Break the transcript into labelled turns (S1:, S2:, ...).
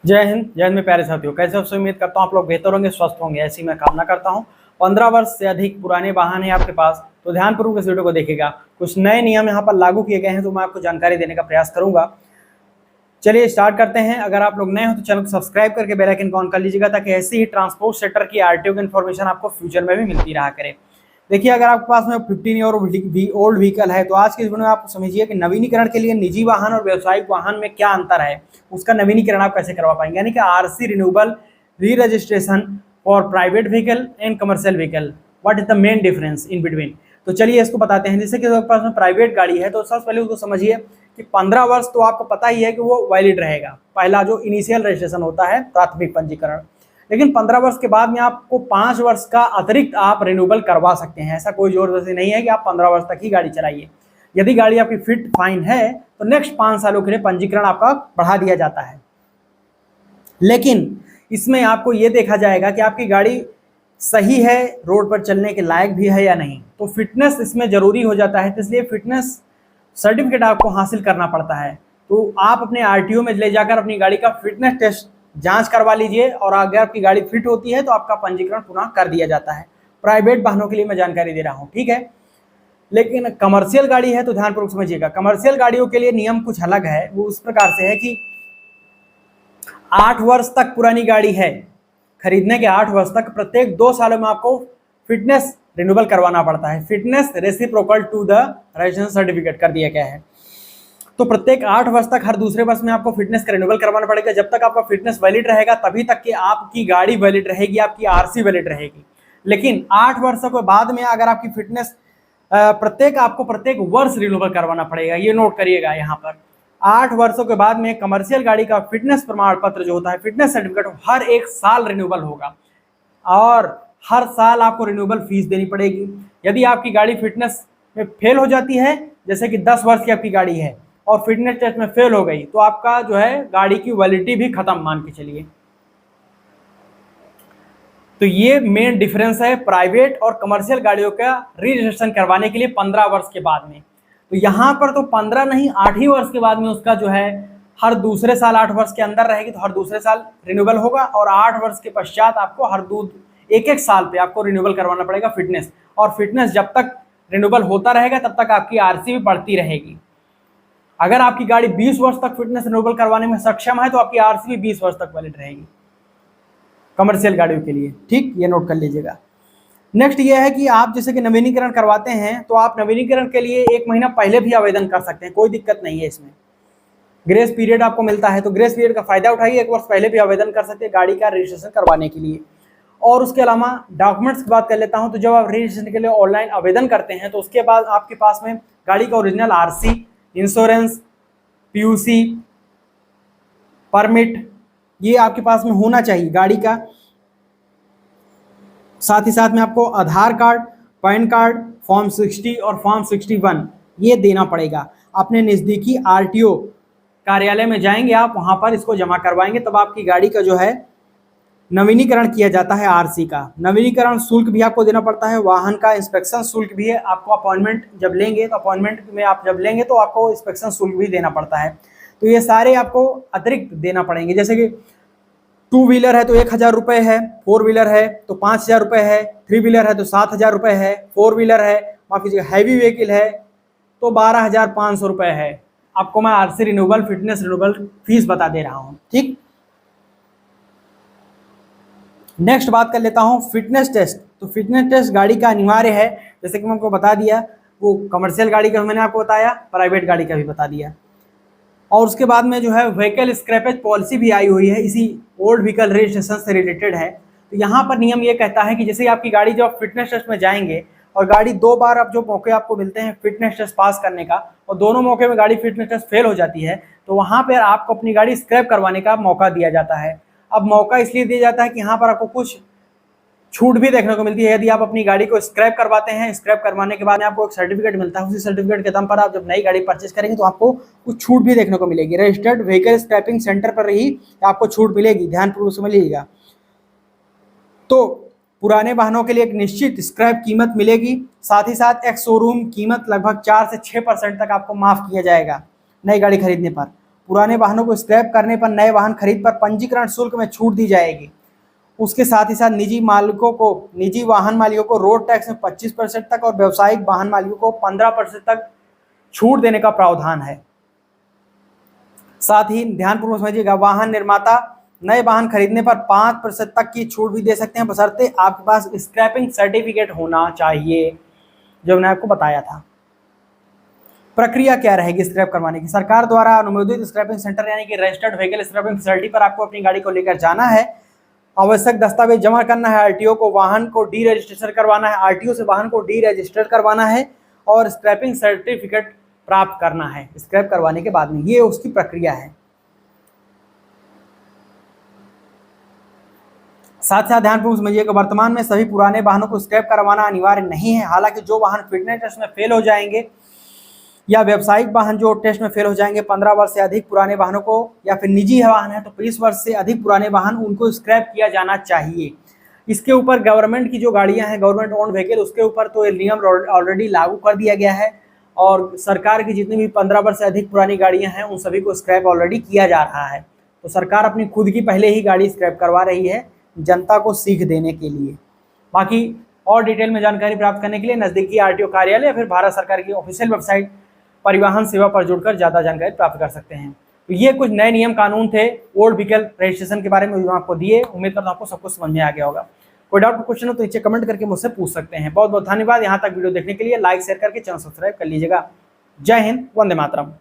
S1: जय हिंद में प्यारे साथियों, कैसे हो? उम्मीद करता हूँ आप लोग बेहतर होंगे, स्वस्थ होंगे, ऐसी मैं कामना करता हूँ। 15 वर्ष से अधिक पुराने वाहन है आपके पास तो ध्यानपूर्वक इस वीडियो को देखिएगा। कुछ नए नियम यहाँ पर लागू किए गए हैं तो मैं आपको जानकारी देने का प्रयास करूंगा। चलिए स्टार्ट करते हैं। अगर आप लोग नए हो तो चैनल को सब्सक्राइब करके बेल आइकन को ऑन कर लीजिएगा ताकि ऐसी ही ट्रांसपोर्ट सेक्टर की आरटीओ की इन्फॉर्मेशन आपको फ्यूचर में भी मिलती रहा करे। देखिए, अगर आपके पास में 15 ईयर ओल्ड व्हीकल है तो आज के इस वीडियो में आप समझिए कि नवीनीकरण के लिए निजी वाहन और व्यावसायिक वाहन में क्या अंतर है, उसका नवीनीकरण आप कैसे करवा पाएंगे। यानी कि आरसी रिन्यूएबल री registration for private vehicle and commercial vehicle, what is the main difference in between. तो चलिए इसको बताते हैं। जैसे कि आपके पास में प्राइवेट गाड़ी है तो सबसे पहले उसको समझिए कि 15 वर्ष तो आपको पता ही है कि वो वैलिड रहेगा, पहला जो इनिशियल रजिस्ट्रेशन होता है प्राथमिक पंजीकरण। लेकिन 15 वर्ष के बाद में आपको 5 वर्ष का अतिरिक्त आप रिन्यूएबल करवा सकते हैं। ऐसा कोई जोर जबरदस्ती नहीं है कि आप 15 वर्ष तक ही गाड़ी चलाइए। यदि गाड़ी आपकी फिट फाइन है तो नेक्स्ट 5 सालों के लिए पंजीकरण आपका बढ़ा दिया जाता है। लेकिन इसमें आपको ये देखा जाएगा कि आपकी गाड़ी सही है, रोड पर चलने के लायक भी है या नहीं, तो फिटनेस इसमें जरूरी हो जाता है। तो इसलिए फिटनेस सर्टिफिकेट आपको हासिल करना पड़ता है। तो आप अपने आरटीओ में ले जाकर अपनी गाड़ी का फिटनेस टेस्ट जांच करवा लीजिए और अगर आपकी गाड़ी फिट होती है तो आपका पंजीकरण पुनः कर दिया जाता है। प्राइवेट वाहनों के लिए मैं जानकारी दे रहा हूँ, ठीक है। लेकिन कमर्शियल गाड़ी है तो ध्यानपूर्वक समझिएगा। कमर्शियल गाड़ियों के लिए नियम कुछ अलग है। वो उस प्रकार से है कि 8 वर्ष तक पुरानी गाड़ी है, खरीदने के 8 वर्ष तक प्रत्येक 2 सालों में आपको फिटनेस रिन्यूएबल करवाना पड़ता है। Fitness reciprocal to the registration certificate कर दिया गया है। तो प्रत्येक 8 वर्ष तक हर दूसरे वर्ष में आपको फिटनेस का रिन्यूएबल करवाना पड़ेगा। जब तक आपका फिटनेस वैलिड रहेगा तभी तक कि आपकी गाड़ी वैलिड रहेगी, आपकी आरसी वैलिड रहेगी। लेकिन 8 वर्षों के बाद में अगर आपकी फिटनेस आपको प्रत्येक वर्ष रिन्यूएबल करवाना पड़ेगा। ये नोट करिएगा यहाँ पर 8 वर्षों के बाद में कमर्शियल गाड़ी का फिटनेस प्रमाण पत्र जो होता है, फिटनेस सर्टिफिकेट, हर 1 साल रिन्यूएबल होगा और हर साल आपको रिन्यूएबल फीस देनी पड़ेगी। यदि आपकी गाड़ी फिटनेस में फेल हो जाती है, जैसे कि 10 वर्ष की आपकी गाड़ी है और फिटनेस टेस्ट में फेल हो गई, तो आपका जो है गाड़ी की वैलिडिटी भी खत्म मान के चलिए। तो ये मेन डिफरेंस है प्राइवेट और कमर्शियल गाड़ियों का रजिस्ट्रेशन करवाने के लिए 15 वर्ष के बाद में। तो यहाँ पर तो 15 नहीं, 8 ही वर्ष के बाद में उसका जो है हर दूसरे साल 8 वर्ष के अंदर रहेगी तो हर दूसरे साल रिन्यूएबल होगा और 8 वर्ष के पश्चात आपको हर एक साल पे आपको रिन्यूएबल करवाना पड़ेगा फिटनेस। और फिटनेस जब तक रिन्यूएबल होता रहेगा तब तक आपकी आरसी भी बढ़ती रहेगी। अगर आपकी गाड़ी 20 वर्ष तक फिटनेस रिन्यूएबल करवाने में सक्षम है तो आपकी आरसी भी 20 वर्ष तक वैलिड रहेगी कमर्शियल गाड़ियों के लिए, ठीक। ये नोट कर लीजिएगा। नेक्स्ट ये है कि आप जैसे कि नवीनीकरण करवाते हैं तो आप नवीनीकरण के लिए 1 महीना पहले भी आवेदन कर सकते हैं, कोई दिक्कत नहीं है। इसमें ग्रेस पीरियड आपको मिलता है तो ग्रेस पीरियड का फायदा उठाइए, 1 वर्ष पहले भी आवेदन कर सकते हैं गाड़ी का रजिस्ट्रेशन करवाने के लिए। और उसके अलावा डॉक्यूमेंट्स की बात कर लेता हूं तो जब आप रजिस्ट्रेशन के लिए ऑनलाइन आवेदन करते हैं तो उसके बाद आपके पास में गाड़ी का original RC, insurance, PUC, permit, ये आपके पास में होना चाहिए गाड़ी का। साथ ही साथ में आपको आधार कार्ड, पैन कार्ड, फॉर्म 60 और फॉर्म 61 ये देना पड़ेगा। अपने नज़दीकी आरटीओ कार्यालय में जाएंगे आप, वहां पर इसको जमा करवाएंगे तब आपकी गाड़ी का जो है नवीनीकरण किया जाता है। आरसी का नवीनीकरण शुल्क भी आपको देना पड़ता है, वाहन का इंस्पेक्शन शुल्क भी है। आपको अपॉइंटमेंट जब लेंगे तो अपॉइंटमेंट में आप जब लेंगे तो आपको इंस्पेक्शन शुल्क भी देना पड़ता है। तो ये सारे आपको अतिरिक्त देना पड़ेंगे। जैसे कि 2 व्हीलर है तो 1000 रुपये है, 4 व्हीलर है तो 5000 रुपये है, 3 व्हीलर है तो 7000 रुपये है, 4 व्हीलर है, माफ कीजिएगा हैवी व्हीकल है तो 12500 रुपये है। आपको मैं RC renewable, fitness renewable fees बता दे रहा हूँ, ठीक। नेक्स्ट बात कर लेता हूँ फिटनेस टेस्ट। तो फिटनेस टेस्ट गाड़ी का अनिवार्य है, जैसे कि मैं आपको बता दिया। वो कमर्शियल गाड़ी का मैंने आपको बताया, प्राइवेट गाड़ी का भी बता दिया। और उसके बाद में जो है व्हीकल स्क्रैपेज पॉलिसी भी आई हुई है, इसी ओल्ड व्हीकल रजिस्ट्रेशन से रिलेटेड है। तो यहाँ पर नियम ये कहता है कि जैसे आपकी गाड़ी जब आप फिटनेस टेस्ट में जाएंगे और गाड़ी 2 बार अब जो मौके आपको मिलते हैं फिटनेस टेस्ट पास करने का और दोनों मौके में गाड़ी फिटनेस टेस्ट फेल हो जाती है तो वहाँ पर आपको अपनी गाड़ी स्क्रैप करवाने का मौका दिया जाता है। अब मौका इसलिए दिया जाता है कि यहाँ पर आपको कुछ छूट भी देखने को मिलती है। यदि आप अपनी गाड़ी को स्क्रैप करवाते हैं, स्क्रैप करवाने के बाद आपको एक सर्टिफिकेट मिलता है, उसी सर्टिफिकेट के दम पर आप जब नई गाड़ी परचेज करेंगे तो आपको कुछ छूट भी देखने को मिलेगी। रजिस्टर्ड व्हीकल स्क्रैपिंग सेंटर पर ही आपको छूट मिलेगी, ध्यानपूर्वक समझ लीजिएगा। तो पुराने वाहनों के लिए एक निश्चित स्क्रैप कीमत मिलेगी, साथ ही साथ एक शोरूम कीमत लगभग 4 से 6% तक आपको माफ किया जाएगा नई गाड़ी खरीदने पर। पुराने वाहनों को स्क्रैप करने पर नए वाहन खरीद पर पंजीकरण शुल्क में छूट दी जाएगी। उसके साथ ही साथ निजी वाहन मालिकों को रोड टैक्स में 25% तक और व्यावसायिक वाहन मालिकों को 15% तक छूट देने का प्रावधान है। साथ ही ध्यानपूर्वक समझिएगा, वाहन निर्माता नए वाहन खरीदने पर 5% तक की छूट भी दे सकते हैं, बशर्ते आपके पास स्क्रैपिंग सर्टिफिकेट होना चाहिए, जो मैंने आपको बताया था। प्रक्रिया क्या रहेगी स्क्रैप करवाने की? सरकार द्वारा अनुमोदित स्क्रैपिंग सेंटर यानी कि रजिस्टर्ड व्हीकल स्क्रैपिंग फैसिलिटी पर आपको अपनी गाड़ी को लेकर जाना है। आवश्यक दस्तावेज जमा करना है, आरटीओ को वाहन को डी रजिस्ट्रेशन करवाना है, आरटीओ से वाहन को डी रजिस्टर करवाना है और स्क्रैपिंग सर्टिफिकेट प्राप्त करना है स्क्रैप करवाने के बाद में। ये उसकी प्रक्रिया है। साथ साथ ध्यानपूर्वक समझिएगा, वर्तमान में सभी पुराने वाहनों को स्क्रैप करवाना अनिवार्य नहीं है। हालांकि जो वाहन फिटनेस टेस्ट में फेल हो जाएंगे या व्यावसायिक वाहन जो टेस्ट में फेल हो जाएंगे, 15 वर्ष से अधिक पुराने वाहनों को, या फिर निजी वाहन है तो 20 वर्ष से अधिक पुराने वाहन, उनको स्क्रैप किया जाना चाहिए। इसके ऊपर गवर्नमेंट की जो गाड़ियां हैं, गवर्नमेंट ओन व्हीकल, उसके ऊपर तो ये नियम ऑलरेडी लागू कर दिया गया है और सरकार की जितनी भी 15 वर्ष से अधिक पुरानी गाड़ियां हैं उन सभी को स्क्रैप ऑलरेडी किया जा रहा है। तो सरकार अपनी खुद की पहले ही गाड़ी स्क्रैप करवा रही है जनता को सीख देने के लिए। बाकी और डिटेल में जानकारी प्राप्त करने के लिए नज़दीकी आरटीओ कार्यालय या फिर भारत सरकार की ऑफिशियल वेबसाइट परिवहन सेवा पर जुड़कर ज़्यादा जानकारी प्राप्त कर सकते हैं। तो ये कुछ नए नियम कानून थे ओल्ड व्हीकल रजिस्ट्रेशन के बारे में जो आपको दिए। उम्मीद करता हूं आपको सब कुछ समझ में आ गया होगा। कोई डाउट क्वेश्चन हो तो नीचे कमेंट करके मुझसे पूछ सकते हैं। बहुत बहुत धन्यवाद यहाँ तक वीडियो देखने के लिए। लाइक शेयर करके चैनल सब्सक्राइब कर लीजिएगा। जय हिंद, वंदे मातरम।